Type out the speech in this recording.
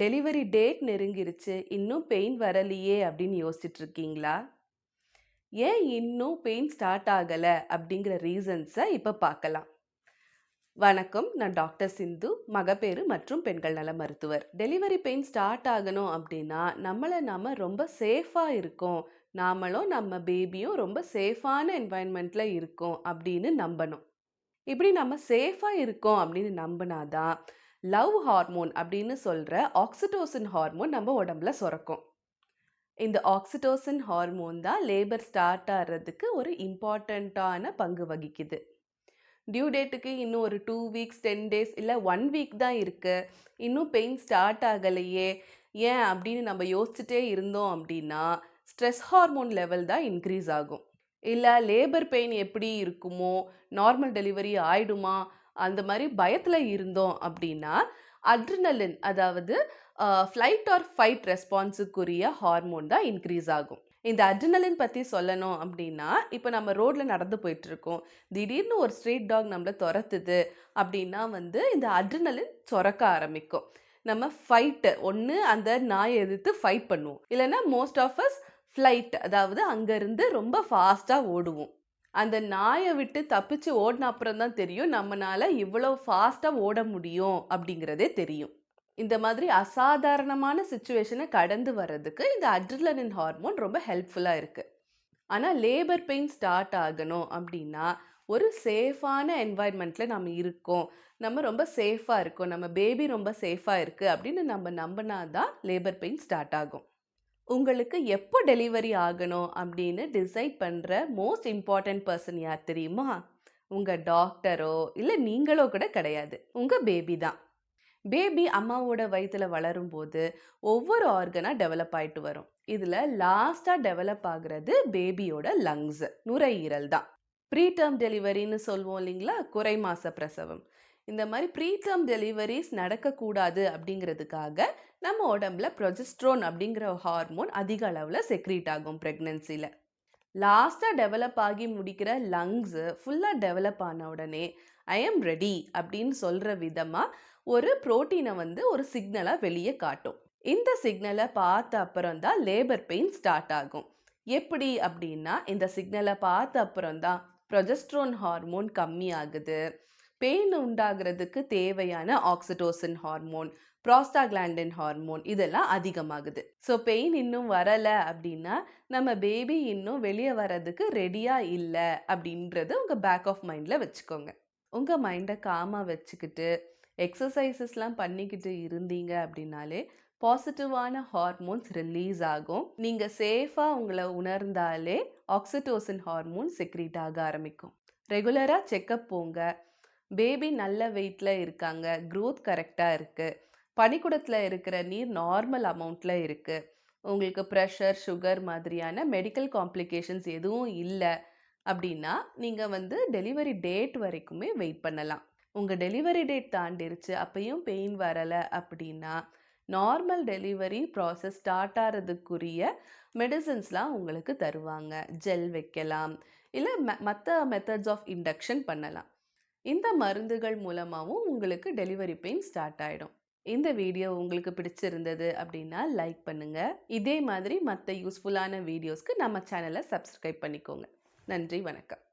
Delivery date நெருங்கிருச்சு. இன்னும் pain வரலையே அப்படின்னு யோசிச்சுட்டு இருக்கீங்களா? ஏன் இன்னும் பெயின் ஸ்டார்ட் ஆகல அப்படிங்கிற ரீசன்ஸை இப்ப பார்க்கலாம். வணக்கம், நான் டாக்டர் சிந்து, மகப்பேறு மற்றும் பெண்கள் நல மருத்துவர். டெலிவரி பெயின் ஸ்டார்ட் ஆகணும் அப்படின்னா நாம ரொம்ப சேஃபா இருக்கோம், நாமளும் நம்ம பேபியும் ரொம்ப சேஃபான என்வாயன்மெண்ட்ல இருக்கோம் அப்படின்னு நம்பணும். இப்படி நம்ம சேஃபா இருக்கோம் அப்படின்னு நம்பினாதான் லவ் ஹார்மோன் அப்படின்னு சொல்ற ஆக்சிடோசின் ஹார்மோன் நம்ம உடம்புல சுரக்கும். இந்த ஆக்சிடோசின் ஹார்மோன் தான் லேபர் ஸ்டார்ட் ஆகிறதுக்கு ஒரு இம்பார்ட்டண்ட்டான பங்கு வகிக்குது. டியூ டேட்டுக்கு இன்னும் ஒரு 2 வீக்ஸ் 10 டேஸ் இல்லை 1 வீக் தான் இருக்கு, இன்னும் பெயின் ஸ்டார்ட் ஆகலையே ஏன் அப்படின்னு நம்ம யோசிச்சுட்டே இருந்தோம் அப்படின்னா ஸ்ட்ரெஸ் ஹார்மோன் லெவல் தான் இன்க்ரீஸ் ஆகும். இல்லை லேபர் பெயின் எப்படி இருக்குமோ, நார்மல் டெலிவரி ஆயிடுமா, அந்த மாதிரி பயத்தில் இருந்தோம் அப்படின்னா அட்ரினலின், அதாவது ஃப்ளைட் ஆர் ஃபைட் ரெஸ்பான்ஸுக்குரிய ஹார்மோன் தான் இன்க்ரீஸ் ஆகும். இந்த அட்ரினலின் பற்றி சொல்லணும் அப்படின்னா, இப்போ நம்ம ரோட்டில் நடந்து போயிட்டுருக்கோம், திடீர்னு ஒரு ஸ்ட்ரீட் டாக் நம்மளை துரத்துது அப்படின்னா இந்த அட்ரினலின் சுரக்க ஆரம்பிக்கும். நம்ம ஃபைட்டு ஒன்று அந்த நாயை எதிர்த்து ஃபைட் பண்ணுவோம், இல்லைன்னா மோஸ்ட் ஆஃப் அஸ் ஃப்ளைட், அதாவது அங்கேருந்து ரொம்ப ஃபாஸ்ட்டாக ஓடுவோம். அந்த நாயை விட்டு தப்பிச்சு ஓடின அப்புறம் தான் தெரியும் நம்மளால இவ்வளோ ஃபாஸ்ட்டாக ஓட முடியும் அப்படிங்கிறதே தெரியும். இந்த மாதிரி அசாதாரணமான சுச்சுவேஷனை கடந்து வர்றதுக்கு இந்த அட்ரினலின் ஹார்மோன் ரொம்ப ஹெல்ப்ஃபுல்லாக இருக்குது. ஆனால் லேபர் பெயின் ஸ்டார்ட் ஆகணும் அப்படின்னா ஒரு சேஃபான என்வாயன்மெண்ட்டில் நம்ம இருக்கோம், நம்ம ரொம்ப சேஃபாக இருக்கோம், நம்ம பேபி ரொம்ப சேஃபாக இருக்குது அப்படின்னு நம்ம நம்பினா தான் லேபர் பெயின் ஸ்டார்ட் ஆகும். உங்களுக்கு எப்போ டெலிவரி ஆகணும் அப்படின்னு டிசைட் பண்ணுற மோஸ்ட் இம்பார்ட்டன்ட் பர்சன் யார் தெரியுமா? உங்கள் டாக்டரோ இல்லை நீங்களோ கூட கிடையாது, உங்கள் பேபி தான். பேபி அம்மாவோட வயிற்றுல வளரும்போது ஒவ்வொரு ஆர்கனாக டெவலப் ஆகிட்டு வரும். இதில் லாஸ்ட்டாக டெவலப் ஆகுறது பேபியோட லங்ஸ், நுரையீரல் தான். ப்ரீடேர்ம் டெலிவரின்னு சொல்லுவோம் இல்லைங்களா, குறை மாத பிரசவம். இந்த மாதிரி ப்ரீடேர்ம் டெலிவரிஸ் நடக்கக்கூடாது அப்படிங்கிறதுக்காக நம்ம உடம்புல ப்ரொஜெஸ்ட்ரோன் அப்படிங்கிற ஹார்மோன் அதிக அளவில் செக்ரீட் ஆகும் ப்ரெக்னென்சியில். லாஸ்ட்டாக டெவலப் ஆகி முடிக்கிற லங்ஸு ஃபுல்லாக டெவலப் ஆன உடனே ஐ எம் ரெடி அப்படின்னு சொல்கிற விதமாக ஒரு ப்ரோட்டீனை ஒரு சிக்னலாக வெளியே காட்டும். இந்த சிக்னலை பார்த்த அப்புறம் தான் லேபர் பெயின் ஸ்டார்ட் ஆகும். எப்படி அப்படின்னா, இந்த சிக்னலை பார்த்த அப்புறம் தான் ப்ரொஜெஸ்ட்ரோன் ஹார்மோன் கம்மி ஆகுது, பெயின் உண்டாகிறதுக்கு தேவையான ஆக்சிடோசின் ஹார்மோன், ப்ராஸ்டாகிளாண்டின் ஹார்மோன் இதெல்லாம் அதிகமாகுது. ஸோ பெயின் இன்னும் வரலை அப்படின்னா நம்ம பேபி இன்னும் வெளியே வர்றதுக்கு ரெடியாக இல்லை அப்படின்றது உங்கள் பேக் ஆஃப் மைண்டில் வச்சுக்கோங்க. உங்கள் மைண்டை காமாக வச்சுக்கிட்டு எக்ஸசைசஸ்லாம் பண்ணிக்கிட்டு இருந்தீங்க அப்படின்னாலே பாசிட்டிவான ஹார்மோன்ஸ் ரிலீஸ் ஆகும். நீங்கள் சேஃபாக உங்களை உணர்ந்தாலே ஆக்சிடோசின் ஹார்மோன் செக்ரீட் ஆக ஆரம்பிக்கும். ரெகுலராக செக்கப் போங்க. பேபி நல்ல வெயிட்டில் இருக்காங்க, க்ரோத் கரெக்டாக இருக்குது, பனிக்கூடத்தில் இருக்கிற நீர் நார்மல் அமௌண்ட்டில் இருக்குது, உங்களுக்கு ப்ரெஷர் சுகர் மாதிரியான மெடிக்கல் காம்ப்ளிகேஷன்ஸ் எதுவும் இல்லை அப்படின்னா நீங்கள் டெலிவரி டேட் வரைக்குமே வெயிட் பண்ணலாம். உங்கள் டெலிவரி டேட் தாண்டிருச்சு அப்பையும் பெயின் வரலை அப்படின்னா நார்மல் டெலிவரி ப்ராசஸ் ஸ்டார்ட் ஆகிறதுக்குரிய மெடிசன்ஸ்லாம் உங்களுக்கு தருவாங்க. ஜெல் வைக்கலாம், இல்லை மற்ற மெத்தட்ஸ் ஆஃப் இண்டக்ஷன் பண்ணலாம். இந்த மருந்துகள் மூலமாகவும் உங்களுக்கு டெலிவரி பெயின் ஸ்டார்ட் ஆகிடும். இந்த வீடியோ உங்களுக்கு பிடிச்சிருந்தது அப்படின்னா லைக் பண்ணுங்கள். இதே மாதிரி மற்ற யூஸ்ஃபுல்லான வீடியோஸ்க்கு நம்ம சேனலை சப்ஸ்கிரைப் பண்ணிக்கோங்க. நன்றி, வணக்கம்.